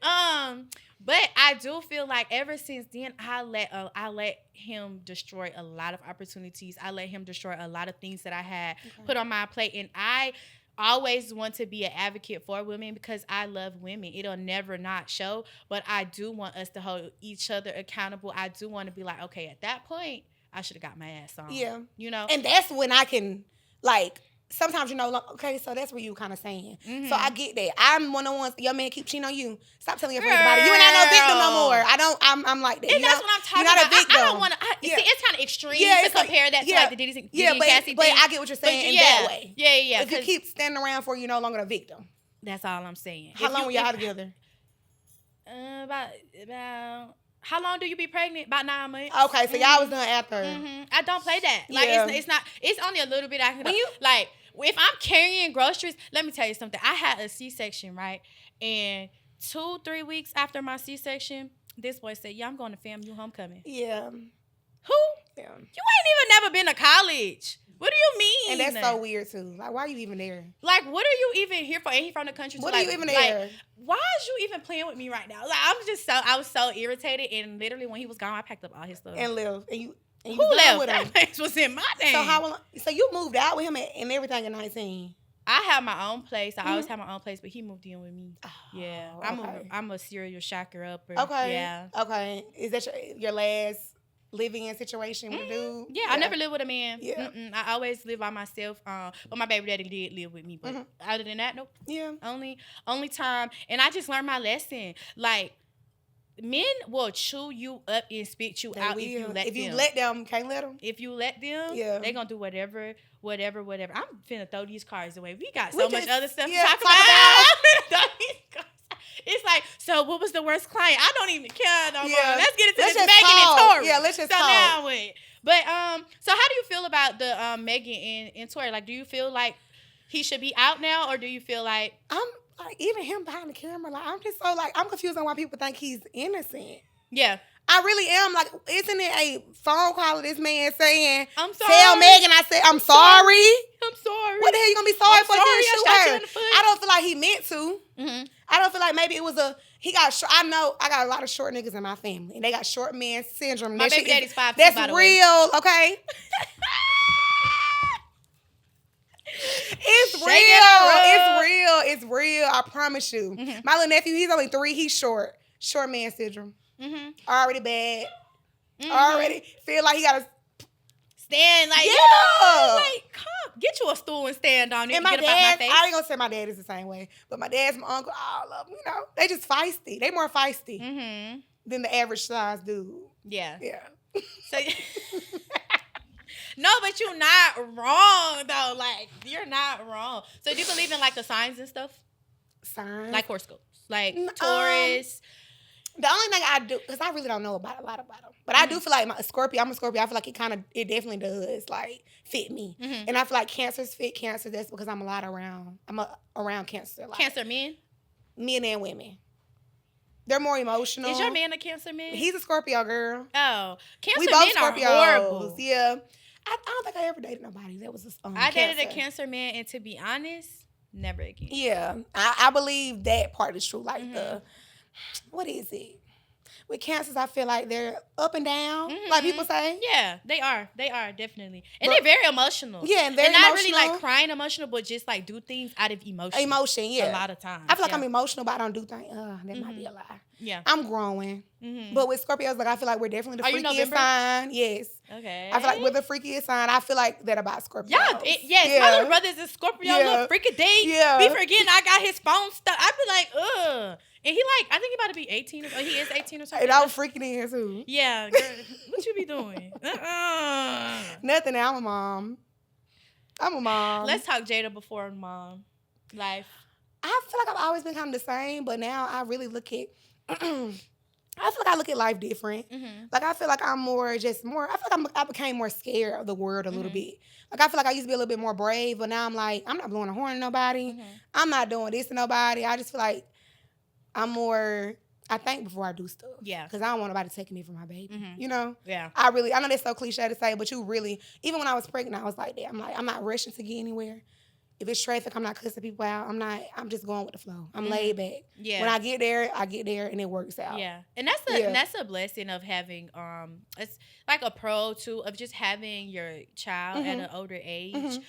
But I do feel like ever since then, I let him destroy a lot of opportunities. I let him destroy a lot of things that I had put on my plate. And I always want to be an advocate for women because I love women. It'll never not show. But I do want us to hold each other accountable. I do want to be like, okay, at that point, I should have got my ass on. Yeah. You know? And that's when I can, like, sometimes, you know, like, okay, so that's what you kind of saying. So I get that. I'm one of the ones, your man keep cheating on you. Stop telling your friends about it. You ain't not no victim no more. I'm like that. And that's what I'm talking about. You're not a victim. I don't want to, see, it's kind of extreme to compare that to like the Diddy and Cassie but thing. I get what you're saying in that way. Yeah. If you keep standing around for, you're no longer a victim. That's all I'm saying. How long were y'all together? About... How long do you be pregnant? About 9 months. Okay, so y'all was done after. I don't play that. Like, it's not. It's only a little bit I can do. Like, if I'm carrying groceries, let me tell you something. I had a C-section, right? And 2-3 weeks after my C-section, this boy said, "Yeah, I'm going to FAMU homecoming." Yeah. Who? Yeah. You ain't even never been to college. What do you mean? And that's so weird too. Like, why are you even there? Like, what are you even here for? Ain't he from the country? What are you even there? Like, why is you even playing with me right now? Like, I was so irritated, and literally when he was gone, I packed up all his stuff and left. And you who left? That place was in my name. So you moved out with him and everything at 19. I have my own place. I always have my own place, but he moved in with me. Yeah, I'm a serial shocker upper. Okay. Yeah. Okay. Is that your last living-in situation with a dude? Yeah, I never lived with a man. Yeah. I always lived by myself. But my baby daddy did live with me. But other than that, nope. Yeah. Only time. And I just learned my lesson. Like, men will chew you up and spit you out if you let them. If you let them, can't let them. If you let them, they're going to do whatever. I'm finna throw these cards away. We got so much other stuff to talk about. It's like, so what was the worst client? I don't even care no more. Let's get into this Megan and Tori. Yeah, let's just talk. Now what? But so how do you feel about the Megan and Tori? Like, do you feel like he should be out now, or do you feel like like even him behind the camera? Like, I'm just so like I'm confused on why people think he's innocent. Yeah. I really am. Like, isn't it a phone call of this man saying, "I'm sorry"? Tell Megan I said I'm sorry. I'm sorry. What the hell you gonna be sorry for? I shot you in the foot. I don't feel like he meant to. I don't feel like maybe it was he got short. I know I got a lot of short niggas in my family, and they got short man syndrome. My baby daddy's 5'2", that's by the real, okay? It's real. It's real. I promise you. My little nephew, he's only 3. He's short. Short man syndrome. Already bad. Already feel like he gotta stand like, yeah. Like, come. Get you a stool and stand on it. And my get up out my dad, face. I ain't gonna say my dad is the same way, but my dad's, my uncle, all of them, they just feisty. They more feisty than the average size dude. Yeah. Yeah. So, no, but you're not wrong though. Like, you're not wrong. So do you believe in like the signs and stuff? Signs? Like horoscopes. Like Taurus. The only thing I do, because I really don't know a lot about them, but I do feel like I'm a Scorpio. I feel like it definitely does like fit me. And I feel like Cancers fit Cancer. That's because I'm around Cancer. Like, Cancer men? Men and women. They're more emotional. Is your man a Cancer man? He's a Scorpio girl. Oh. Cancer We both men Scorpios. are horrible. Yeah. I don't think I ever dated nobody that was I dated a Cancer man, and to be honest, never again. Yeah. I believe that part is true. Like what is it? With Cancers, I feel like they're up and down, like people say. Yeah, they are. They are, definitely. And they're very emotional. Yeah, and very not emotional. really like crying emotional, but just like do things out of emotion. Emotion, yeah. A lot of times. I feel like I'm emotional, but I don't do things. That might be a lie. Yeah. I'm growing. But with Scorpios, like I feel like we're definitely the freakiest sign. Yes. Okay. I feel like we're the freakiest sign. I feel like that about Scorpios. Yeah, my little brother's a Scorpio, little freaky day. Yeah. Be forgetting I got his phone stuck. I be like, ugh. And he like, I think he about to be 18 or he is 18 or something. And I was freaking in here too. Yeah, girl. What you be doing? Nothing. I'm a mom. Let's talk Jada before mom life. I feel like I've always been kind of the same, but now I really look at I feel like I look at life different. Like I feel like I'm I feel like I became more scared of the world a little bit. Like I feel like I used to be a little bit more brave, but now I'm like, I'm not blowing a horn to nobody. I'm not doing this to nobody. I just feel like I'm more, I think before I do stuff. Yeah. Because I don't want nobody taking me from my baby. You know? Yeah. I know that's so cliche to say, but you really, even when I was pregnant, I was like that. I'm not rushing to get anywhere. If it's traffic, I'm not cussing people out. I'm just going with the flow. I'm laid back. Yeah. When I get there, and it works out. Yeah. And that's a blessing of having, it's like a pro too, of just having your child at an older age.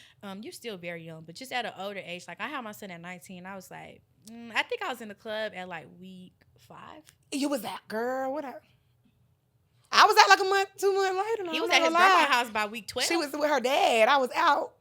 You're still very young, but just at an older age. Like I had my son at 19. I was like, I think I was in the club at like week 5. You was out, girl. What up? I was out like a month, 2 months later. He was at his grandma's house by week 12. She was with her dad. I was out.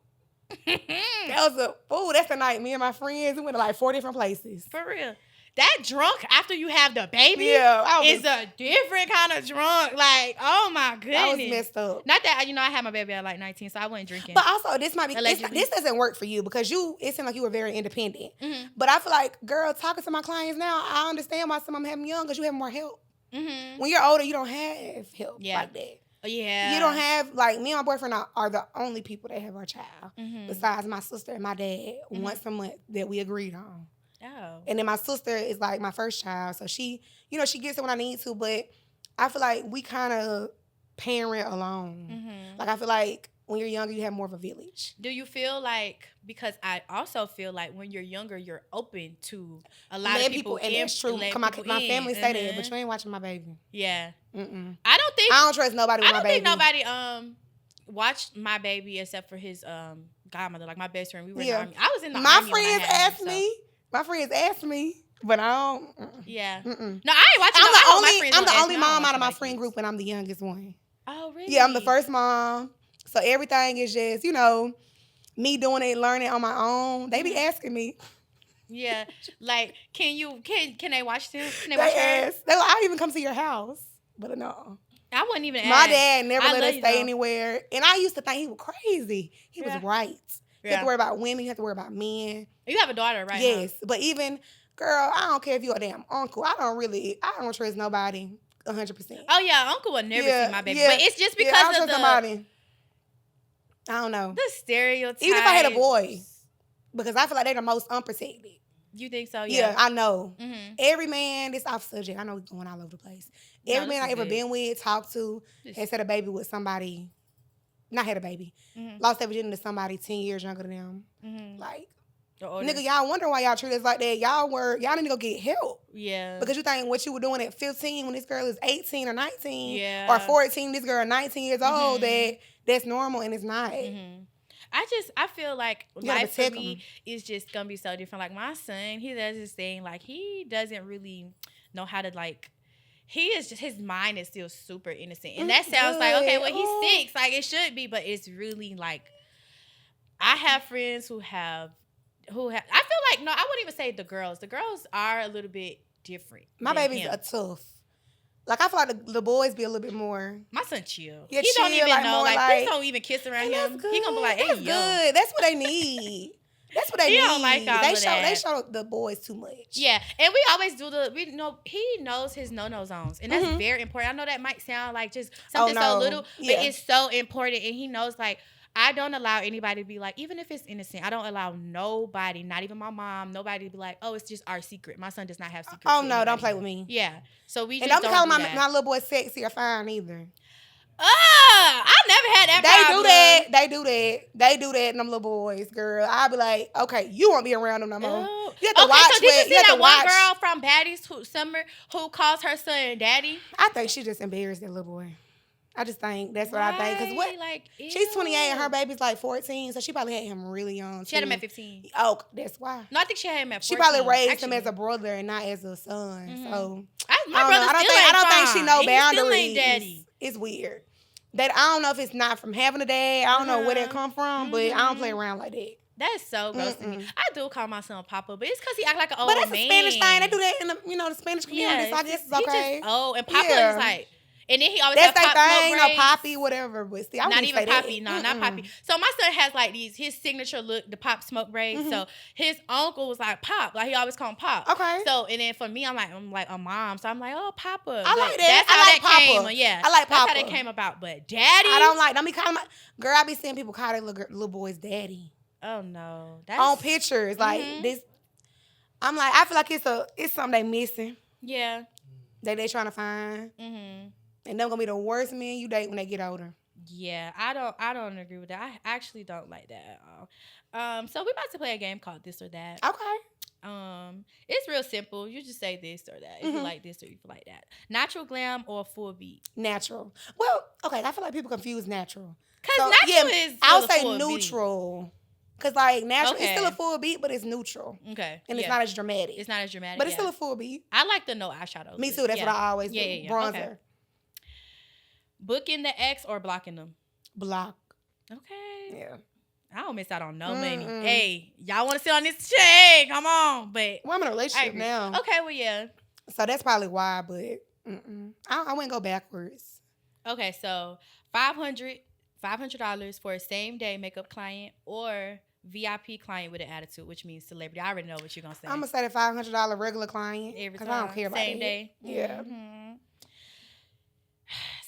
That's the night me and my friends, we went to like 4 different places. For real. That drunk after you have the baby is a different kind of drunk. Like, oh my goodness. I was messed up. Not that, I had my baby at like 19, so I wasn't drinking. But also, this might be, this doesn't work for you because it seemed like you were very independent. But I feel like, girl, talking to my clients now, I understand why some of them have them young because you have more help. When you're older, you don't have help like that. Yeah. You don't have, like, me and my boyfriend are the only people that have our child. Besides my sister and my dad, once a month that we agreed on. Oh. And then my sister is like my first child. So she, she gets it when I need to, but I feel like we kind of parent alone. Like I feel like when you're younger, you have more of a village. Do you feel like, because I also feel like when you're younger, you're open to a lot of people. And that's true. My family say that, but you ain't watching my baby. Yeah. I don't trust nobody with my baby. I don't think nobody watched my baby except for his godmother, like my best friend. We were in the army. I was in the army. My friends asked me, but I don't. Yeah. No, I ain't watching. I'm the only mom out of my friend group, and I'm the youngest one. Oh, really? Yeah, I'm the first mom. So everything is just, me doing it, learning on my own. They be asking me. Yeah. Like, can they watch too? Can they watch her? They're like, I'll even come to your house. But no. I wouldn't even ask. My dad never let us stay anywhere. And I used to think he was crazy. He was right. You have to worry about women. You have to worry about men. You have a daughter, right? Yes. Huh? But even, girl, I don't care if you're a damn uncle. I don't trust nobody 100%. Oh, yeah. Uncle would never see my baby. But it's just because of somebody. I don't know. The stereotypes. Even if I had a boy. Because I feel like they're the most unprotected. You think so? Yeah, I know. Every man, this off subject. I know we're going all over the place. Every man I ever been with, talked to, has had a baby with somebody, not had a baby, lost their virginity to somebody 10 years younger than them. Like, nigga, y'all wonder why y'all treat us like that. Y'all need to go get help. Yeah. Because you think what you were doing at 15 when this girl is 18 or 19, or 14, this girl 19 years old, that's normal, and it's not. I feel like life for me is just gonna be so different. Like my son, he does this thing, like he doesn't really know how to like. He is just, his mind is still super innocent, and that sounds like, okay, well he's 6, like it should be, but it's really like I have friends who have. I feel like no, I wouldn't even say the girls. The girls are a little bit different. My babies are tough. Like, I feel like the boys be a little bit more. My son chill. Yeah, he don't even like, know. Like, please don't even kiss around him. He gonna be like, hey, that's yo. good. That's what they need. That's what they need. He don't like all of that. They show the boys too much. Yeah, and we always do he knows his no zones, and that's very important. I know that might sound like just something so little, but it's so important, and he knows like. I don't allow anybody to be like, even if it's innocent, I don't allow nobody, not even my mom, nobody to be like, oh, it's just our secret. My son does not have secrets. Oh, no, don't play with me. Yeah. So we and just don't call my little boy sexy or fine either. I never had that problem. They do that, and them little boys, girl. I'll be like, okay, you won't be around them no more. Oh. You have to watch. So did you see that one girl from Baddies Summer who calls her son daddy? I think she just embarrassed that little boy. I just think that's what I think. Because she's 28 and her baby's like 14, so she probably had him really young. She had him at 15. Oh, that's why. No, I think she had him at 14. She probably raised him as a brother and not as a son. Mm-hmm. So I don't think she know boundaries. Still ain't daddy. It's weird. That I don't know if it's not from having a dad. I don't know where that come from, but I don't play around like that. That's so gross to me. I do call my son Papa, but it's because he act like an old man. But that's a Spanish thing. They do that in the Spanish community, so I guess it's okay. And Papa is like. And then he always that's has their thing, no Poppy, whatever. But still, I not even Poppy, that. Not Poppy. So my son has like his signature look, the Pop smoke braids. So his uncle was like Pop, like he always called him Pop. Okay. So and then for me, I'm like a mom, so I'm like, oh Papa. I like that. That's how I like that Papa. came. Yeah, I like Papa. That's how that came about. But Daddy, I don't like. Don't be calling girl. I be seeing people call their little boys Daddy. Oh no, that's on pictures like this. I'm like, I feel like it's something they missing. Yeah, they trying to find. And they're gonna be the worst men you date when they get older. Yeah, I don't agree with that. I actually don't like that at all. So we're about to play a game called This or That. Okay. It's real simple. You just say this or that. If you like this or you like that. Natural glam or full beat? Natural. Well, okay. I feel like people confuse natural. Because natural is I'll say neutral. Because like natural, it's still a full beat, but it's neutral. Okay. And it's not as dramatic. It's not as dramatic. But it's still a full beat. I like the no eyeshadow. Me too. That's what I always do. Bronzer. Okay. Booking the ex or blocking them? Block. Okay. Yeah. I don't miss out on no money. Hey, y'all want to sit on this check? Come on. But I'm in a relationship now. Okay, well, yeah. So that's probably why, but I wouldn't go backwards. Okay, so $500 for a same day makeup client or VIP client with an attitude, which means celebrity. I already know what you're going to say. I'm going to say the $500 regular client. Every time. I don't care about same day. Yeah.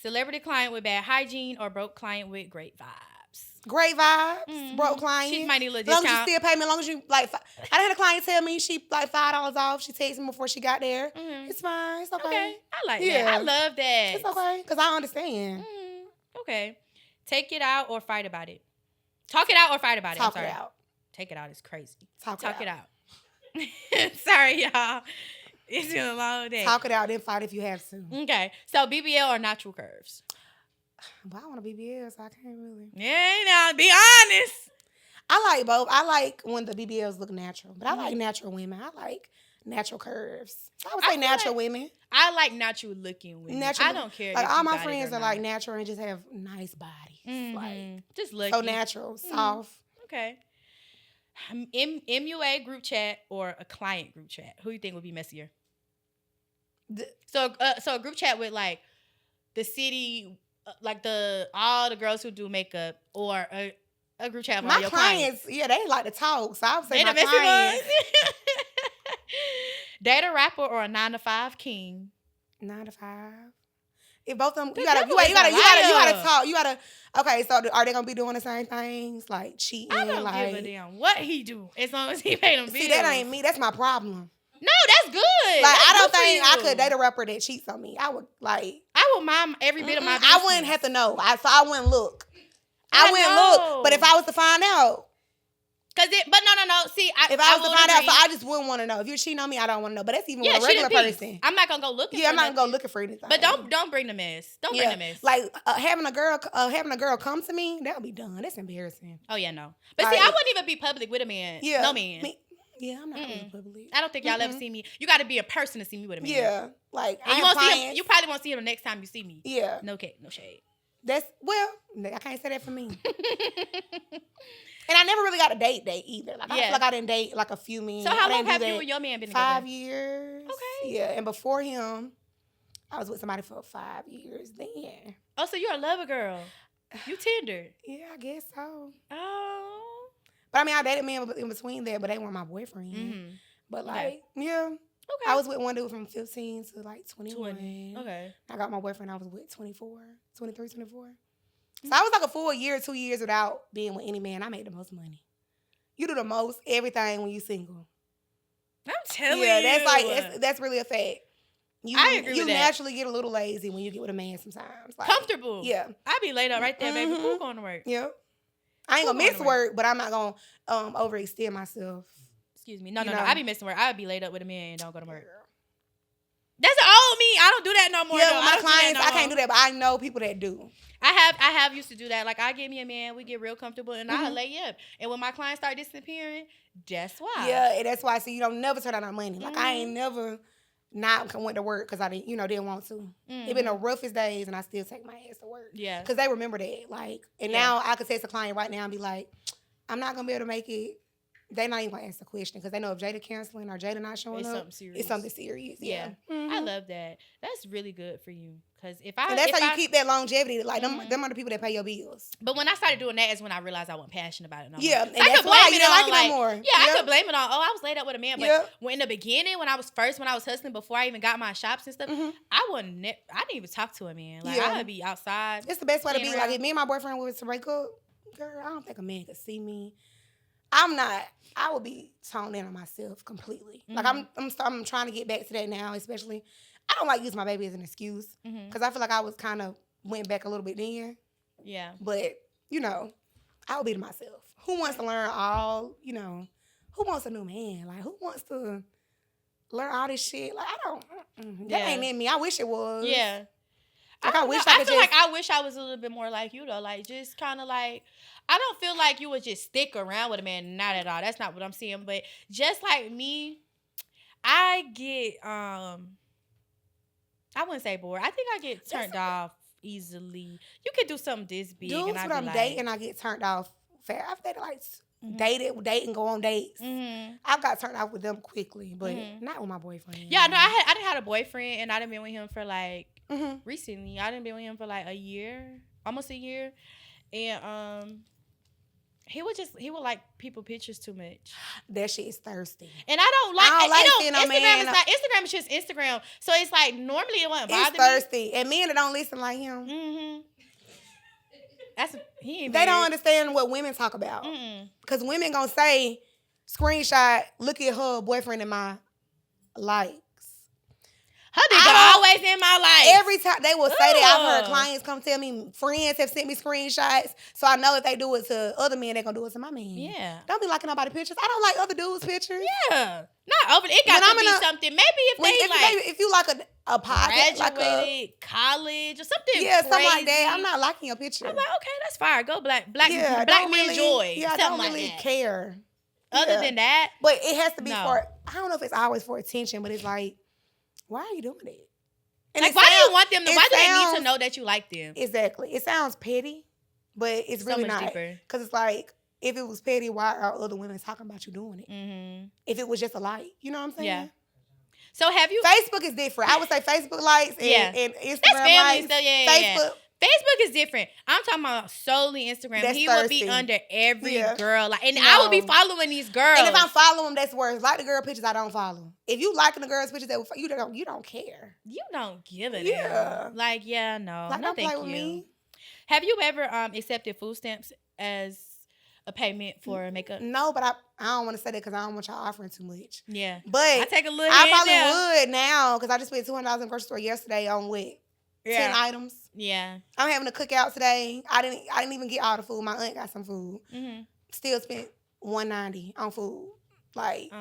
Celebrity client with bad hygiene or broke client with great vibes? Great vibes. Broke client. She might need a little discount. As long as you still pay me, as long as you, like, I done had a client tell me she, like, $5 off. She texted me before she got there. It's fine. It's okay. I like that. I love that. It's okay, because I understand. Okay. Take it out or fight about it? Talk it out or fight about it? Talk it out. Take it out is crazy. Talk it out. Sorry, y'all. It's been a long day. Talk it out, then fight if you have to. Okay. So BBL or natural curves? Well, I want a BBL, so I can't really. Yeah, now be honest. I like both. I like when the BBLs look natural, but I like natural women. I like natural curves. So I would say natural women. I like natural looking women. I don't care. Like all my friends are like natural and just have nice bodies. Like just look so natural, soft. Okay. MUA group chat or a client group chat? Who do you think would be messier? So a group chat with like the city, like all the girls who do makeup, or a group chat with my your clients. Yeah, they like to talk, so I would say my clients. Date a rapper or a 9-to-5 king? 9 to 5. If both of them, you gotta talk. Okay, so are they gonna be doing the same things like cheating? I don't give a damn what he do as long as he pay them bills. See, that ain't me. That's my problem. No, that's good. Like I don't think I could date a rapper that cheats on me. I would mind every bit of my business. I wouldn't have to know. So I wouldn't look. I wouldn't look. But if I was to find out. But no. See, if I was to find out, so I just wouldn't want to know. If you're cheating on me, I don't want to know. But that's even with a regular person. I'm not gonna go looking. Yeah, I'm not gonna go looking for anything. But don't bring the mess. Don't bring the mess. Like having a girl come to me, that'll be done. That's embarrassing. Oh yeah, no. But see, I wouldn't even be public with a man. Yeah, no man. I'm not really public. I don't think y'all ever see me. You got to be a person to see me with a man. Yeah, like and you won't see him. You probably won't see him the next time you see me. Yeah. No shade. I can't say that for me. And I never really got a date either. Like, I feel like I didn't date like a few men. So how long have you and your man been together? 5 years. Okay. Yeah, and before him, I was with somebody for 5 years then. Oh, so you're a lover girl. You Tinder. Yeah, I guess so. Oh. But I mean, I dated men in between there, but they weren't my boyfriend. Mm-hmm. But like, yeah. Okay. I was with one dude from 15 to like 21. 20. Okay. I got my boyfriend, I was with 23, 24. So I was like a full year, 2 years without being with any man. I made the most money. You do the most everything when you single. I'm telling you. Yeah, that's really a fact. I agree with that. You naturally get a little lazy when you get with a man sometimes. Like, comfortable. Yeah. I be laid up right there, baby. Who going to work? Yeah. I ain't gonna miss work, but I'm not gonna overextend myself. Excuse me. No. I be missing work. I would be laid up with a man and don't go to work. That's old me. I don't do that no more. Yeah, with my clients, I can't do that, but I know people that do. I have used to do that. Like, I get me a man, we get real comfortable, and I'll lay up. And when my clients start disappearing, that's why. Yeah, and that's why. So you don't never turn down our money. Like, I ain't never not went to work because I didn't want to. It been the roughest days, and I still take my ass to work. Yeah, because they remember that. Like, and now I could text a client right now and be like, I'm not gonna be able to make it. They not even gonna ask the question because they know if Jada canceling or Jada not showing up, it's something serious. Yeah. I love that. That's really good for you. Cause and that's how you keep that longevity. Like them are the people that pay your bills. But when I started doing that is when I realized I wasn't passionate about it no more. Yeah, and that's why you didn't like it no more. Yeah, I could blame it on, I was laid up with a man. But when in the beginning, when I was hustling, before I even got my shops and stuff, I didn't even talk to a man. Like, I would be outside. It's the best way to be. Around. Like, if me and my boyfriend was to break up, girl, I don't think a man could see me. I would be toned in on myself completely. Like, I'm trying to get back to that now, especially. I don't like using my baby as an excuse because I feel like I was kind of went back a little bit then. Yeah. But, I would be to myself. Who wants to learn all, who wants a new man? Like, who wants to learn all this shit? Like, I don't, that ain't in me. I wish it was. Yeah. Like, I wish I was a little bit more like you, though. Like, just kind of like, I don't feel like you would just stick around with a man. Not at all. That's not what I'm seeing. But just like me, I get, I wouldn't say bored. I think I get turned off easily. You could do something this big. Dudes, and when I'm dating, I get turned off fast. I've dated date and go on dates. I got turned off with them quickly, but not with my boyfriend. Yeah, no, I done had a boyfriend, and I done been with him for like, recently. I done been with him for like a year, almost a year. And he would like people pictures too much. That shit is thirsty. And I don't like Instagram is just Instagram. So it's like, normally it wouldn't bother me. It's thirsty. And men that don't listen like him. They don't understand what women talk about. Because women gonna say, screenshot, look at her boyfriend in my likes. Her nigga always in my life. Every time they will say that. I've heard clients come tell me, friends have sent me screenshots, so I know if they do it to other men, they're gonna do it to my man. Yeah. Don't be liking nobody's pictures. I don't like other dudes' pictures. Yeah. Not over. It got to be something. Maybe if you like a podcast, graduated, college or something. Yeah, something like that. I'm not liking your picture. I'm like, okay, that's fine. Go black man joy. Yeah, I don't really care. Other than that, but it has to be for. I don't know if it's always for attention, but it's like, why are you doing it? And like, why do you want them to? Why do they need to know that you like them? Exactly. It sounds petty, but it's really not. Because it's like, if it was petty, why are other women talking about you doing it? If it was just a like, you know what I'm saying? Yeah. So have you? Facebook is different. I would say Facebook likes and Instagram that's family likes. Stuff. Yeah, Facebook. Facebook is different. I'm talking about solely Instagram. He would be under every girl. Like, and I would be following these girls. And if I'm following them, that's worse. Like the girl pictures, I don't follow. If you liking the girl's pictures, you don't care. You don't give a damn. Like, no. Like, no, thank you. Me. Have you ever accepted food stamps as a payment for makeup? No, but I don't want to say that because I don't want y'all offering too much. Yeah. But I take a little. I probably would now because I just spent $200 in the grocery store yesterday on what? 10 items. Yeah. I'm having a cookout today. I didn't even get all the food. My aunt got some food. Still spent $190 on food. Like,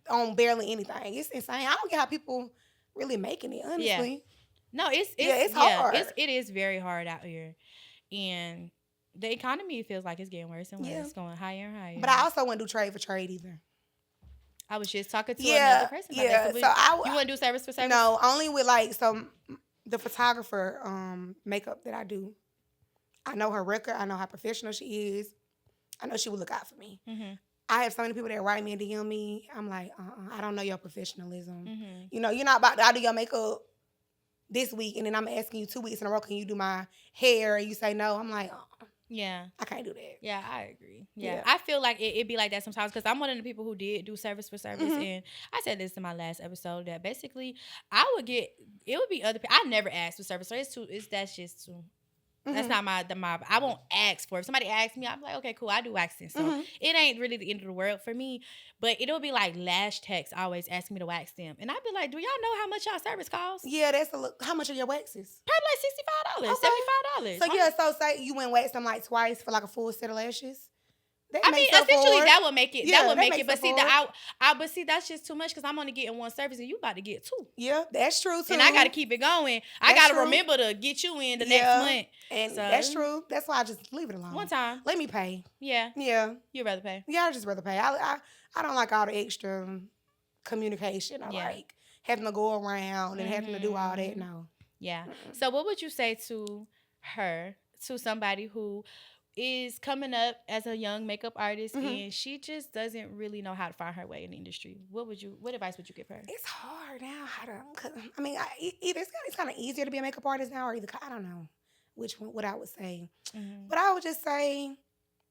on barely anything. It's insane. I don't get how people really making it, honestly. Yeah. No, it's hard. It is very hard out here. And the economy feels like it's getting worse and worse. It's going higher and higher. But I also wouldn't do trade for trade either. I was just talking to another person about that. So you wouldn't do service for service? No, only with like the photographer makeup that I do. I know her record. I know how professional she is. I know she would look out for me. Mm-hmm. I have so many people that write me and DM me. I'm like, I don't know your professionalism. Mm-hmm. You know, you're not about to do your makeup this week, and then I'm asking you 2 weeks in a row, can you do my hair? And you say no. I'm like, yeah, I can't do that. Yeah, I agree. Yeah. I feel like it be like that sometimes because I'm one of the people who did do service for service. Mm-hmm. And I said this in my last episode that basically it would be other people. I never asked for service. So that's just too. That's not my. I won't ask for it. If somebody asks me, I'm like, okay, cool. I do waxing. So it ain't really the end of the world for me. But it'll be like lash techs always asking me to wax them. And I'd be like, do y'all know how much y'all service costs? Yeah, that's how much are your waxes? Probably like $65, $75. So yeah, so say you went wax them like twice for like a full set of lashes. I mean, essentially that would make it. Yeah, that would make it. But see, but see, that's just too much because I'm only getting one service and you about to get two. Yeah, that's true too. And I got to keep it going. I got to remember to get you in the next month. And that's true. That's why I just leave it alone. One time. Let me pay. Yeah. Yeah. You'd rather pay. Yeah, I'd just rather pay. I don't like all the extra communication. I like having to go around and having to do all that. No. Yeah. So what would you say to somebody who is coming up as a young makeup artist and she just doesn't really know how to find her way in the industry? What advice would you give her? It's hard now. I mean, either it's kind of easier to be a makeup artist now, or either I don't know which one. What I would say, but I would just say,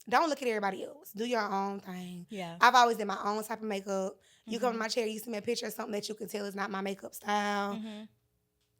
don't look at everybody else. Do your own thing. Yeah, I've always did my own type of makeup. You come to my chair, you see me a picture of something that you can tell is not my makeup style.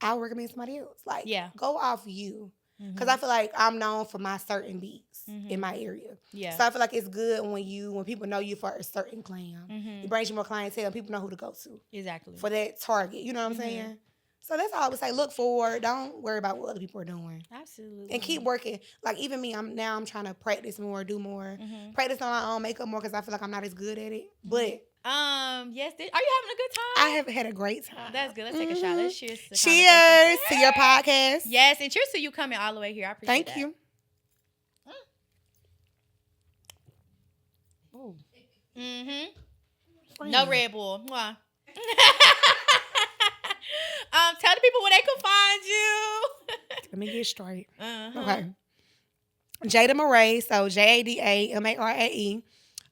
I would recommend somebody else. Like, go off you. Because I feel like I'm known for my certain beats in my area. Yeah. So I feel like it's good when people know you for a certain glam. It brings you more clientele and people know who to go to. Exactly. For that target. You know what I'm saying? So that's all I would say. Look forward. Don't worry about what other people are doing. Absolutely. And keep working. Like even me, I'm trying to practice more, do more. Practice on my own makeup more because I feel like I'm not as good at it. But yes. Are you having a good time? I have had a great time. That's good. Let's take a shot. Let's cheers. Cheers to your podcast. Yes, and cheers to you coming all the way here. I appreciate Thank you. No Red Bull. Mwah. Tell the people where they can find you. Let me get straight. Okay. Jada Marae, so JADAMARAE.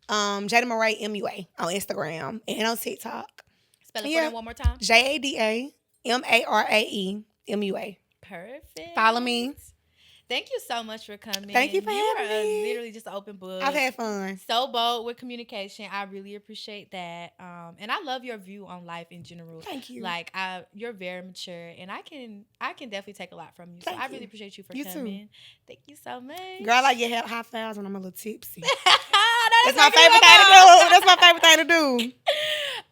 Jada Marae MUA on Instagram and on TikTok. Spell it for them one more time. JADAMARAE MUA. Perfect. Follow me. Thank you so much for coming. Thank you for having me. Literally just an open book. I've had fun. So bold with communication. I really appreciate that. And I love your view on life in general. Thank you. Like you're very mature, and I can definitely take a lot from you. So I really appreciate you for coming. Too. Thank you so much. Girl, I like your high fives when I'm a little tipsy. That's my favorite thing to do. That's my favorite thing to do.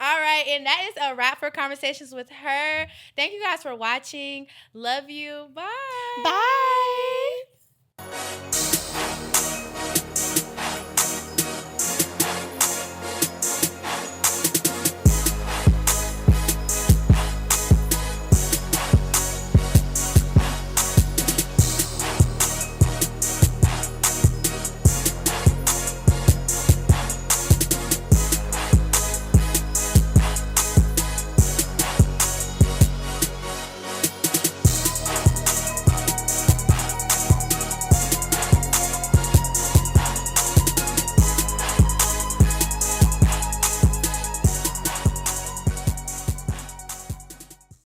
All right, and that is a wrap for Conversations with Her. Thank you guys for watching. Love you. Bye. Bye.